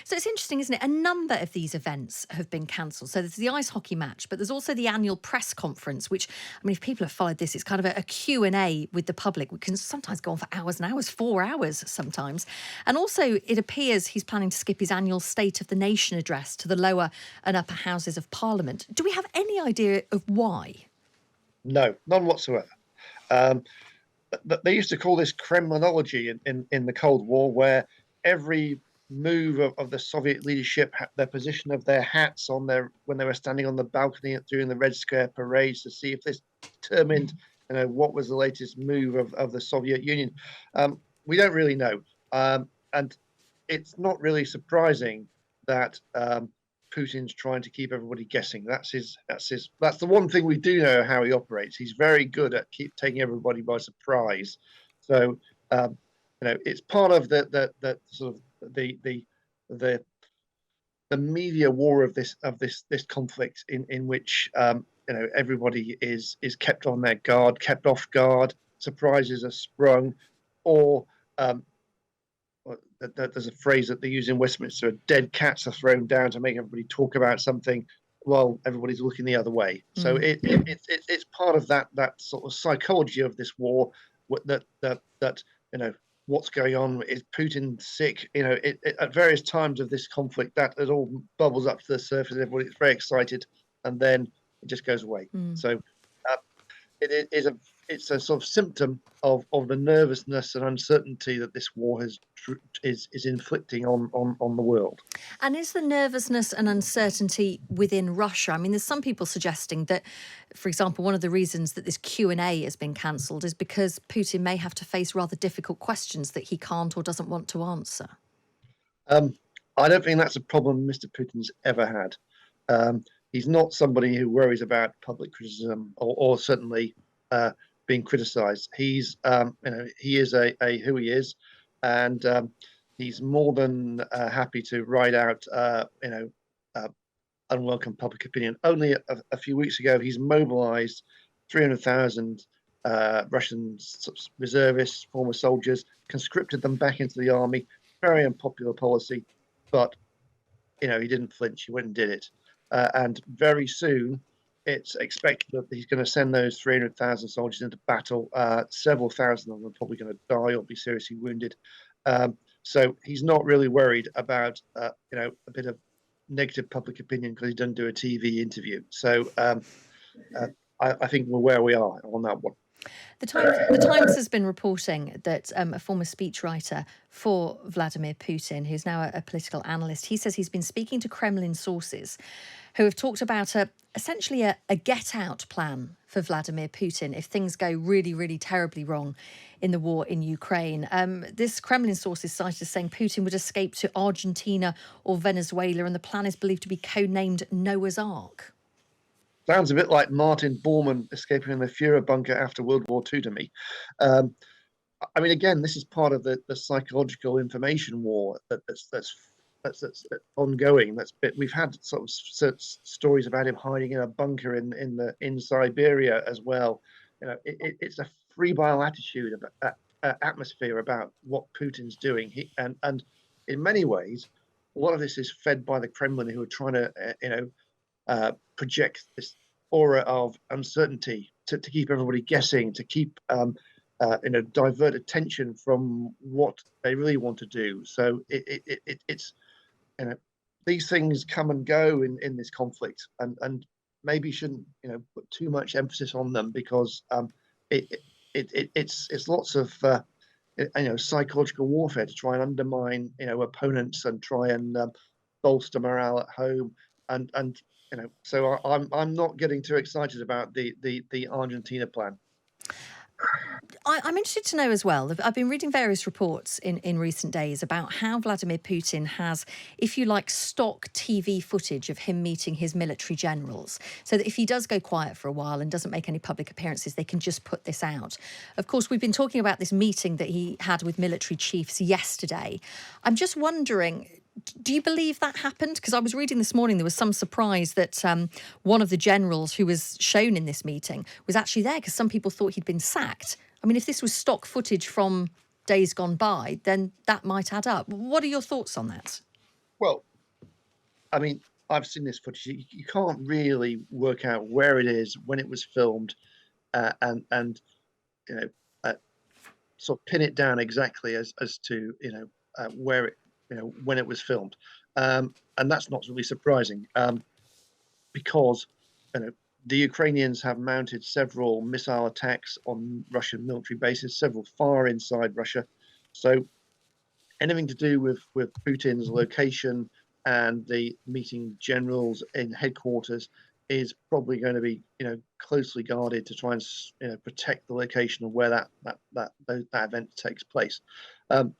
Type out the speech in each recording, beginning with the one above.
So it's interesting, isn't it? A number of these events have been cancelled. So there's the ice hockey match, but there's also the annual press conference, which, I mean, if people have followed this, it's kind of a Q&A with the public. We can sometimes go on for hours and hours, 4 hours sometimes. And also, it appears he's planning to skip his annual State of the Nation address to the lower and upper houses of Parliament. Do we have any idea of why? No, none whatsoever. Um, they used to call this Kremlinology in the Cold War, where every move of the Soviet leadership, their position of their hats on their when they were standing on the balcony during the Red Scare parades to see if this determined, what was the latest move of the Soviet Union. We don't really know, and it's not really surprising that Putin's trying to keep everybody guessing. That's the one thing we do know how he operates. He's very good at keep taking everybody by surprise. So it's part of the sort of the media war of this conflict in which everybody is kept on their guard, kept off guard, surprises are sprung, or there's a phrase that they use in Westminster: dead cats are thrown down to make everybody talk about something while everybody's looking the other way. So it's part of that sort of psychology of this war. That what's going on, is Putin sick? At various times of this conflict, that it all bubbles up to the surface. Everybody's very excited, and then it just goes away. So it's a sort of symptom of the nervousness and uncertainty that this war is inflicting on the world. And is the nervousness and uncertainty within Russia? I mean, there's some people suggesting that, for example, one of the reasons that this Q&A has been cancelled is because Putin may have to face rather difficult questions that he can't or doesn't want to answer. I don't think that's a problem Mr. Putin's ever had. He's not somebody who worries about public criticism or certainly being criticised. He's he is a who he is, and he's more than happy to ride out unwelcome public opinion. Only a few weeks ago, he's mobilised 300,000 Russian reservists, former soldiers, conscripted them back into the army. Very unpopular policy, but he didn't flinch. He went and did it, and very soon it's expected that he's going to send those 300,000 soldiers into battle. Several thousand of them are probably going to die or be seriously wounded. So he's not really worried about a bit of negative public opinion because he doesn't do a TV interview. So I think we're where we are on that one. The Times has been reporting that a former speechwriter for Vladimir Putin, who's now a political analyst, he says he's been speaking to Kremlin sources who have talked about essentially a get-out plan for Vladimir Putin if things go really, really terribly wrong in the war in Ukraine. This Kremlin source is cited as saying Putin would escape to Argentina or Venezuela, and the plan is believed to be codenamed Noah's Ark. Sounds a bit like Martin Bormann escaping in the Führer bunker after World War II to me. I mean, again, this is part of the psychological information war that's ongoing. We've had sort of stories about him hiding in a bunker in Siberia as well. It's a febrile attitude, atmosphere about what Putin's doing. And in many ways, a lot of this is fed by the Kremlin, who are trying to project this aura of uncertainty to keep everybody guessing, to keep divert attention from what they really want to do. So it's these things come and go in this conflict, and maybe shouldn't put too much emphasis on them, because it's lots of psychological warfare to try and undermine opponents and try and bolster morale at home, and so I'm not getting too excited about the Argentina plan. I'm interested to know as well, I've been reading various reports in recent days about how Vladimir Putin has, if you like, stock TV footage of him meeting his military generals, so that if he does go quiet for a while and doesn't make any public appearances, they can just put this out. Of course, we've been talking about this meeting that he had with military chiefs yesterday. I'm just wondering, do you believe that happened? Because I was reading this morning, there was some surprise that one of the generals who was shown in this meeting was actually there, because some people thought he'd been sacked. I mean, if this was stock footage from days gone by, then that might add up. What are your thoughts on that? Well, I mean, I've seen this footage. You can't really work out where it is, when it was filmed, and you know, uh, sort of pin it down exactly as to where it when it was filmed, and that's not really surprising, because you know the Ukrainians have mounted several missile attacks on Russian military bases, several far inside Russia. So anything to do with Putin's location and the meeting generals in headquarters is probably going to be closely guarded to try and protect the location of where that event takes place. Um,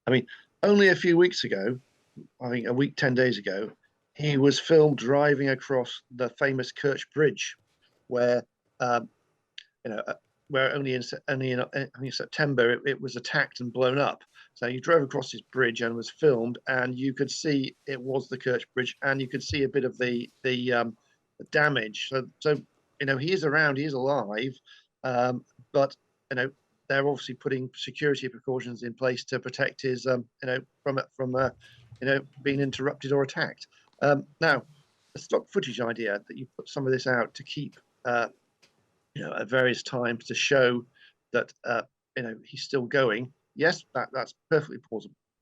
I mean, only a few weeks ago, I think a week, 10 days ago, he was filmed driving across the famous Kerch Bridge, where um, you know, where only in I think September it was attacked and blown up. So you drove across this bridge and was filmed, and you could see it was the Kerch Bridge, and you could see a bit of the damage. So he is around, he is alive, but you know they're obviously putting security precautions in place to protect his from being interrupted or attacked. Now, the stock footage idea that you put some of this out to keep at various times to show that he's still going. Yes, that's perfectly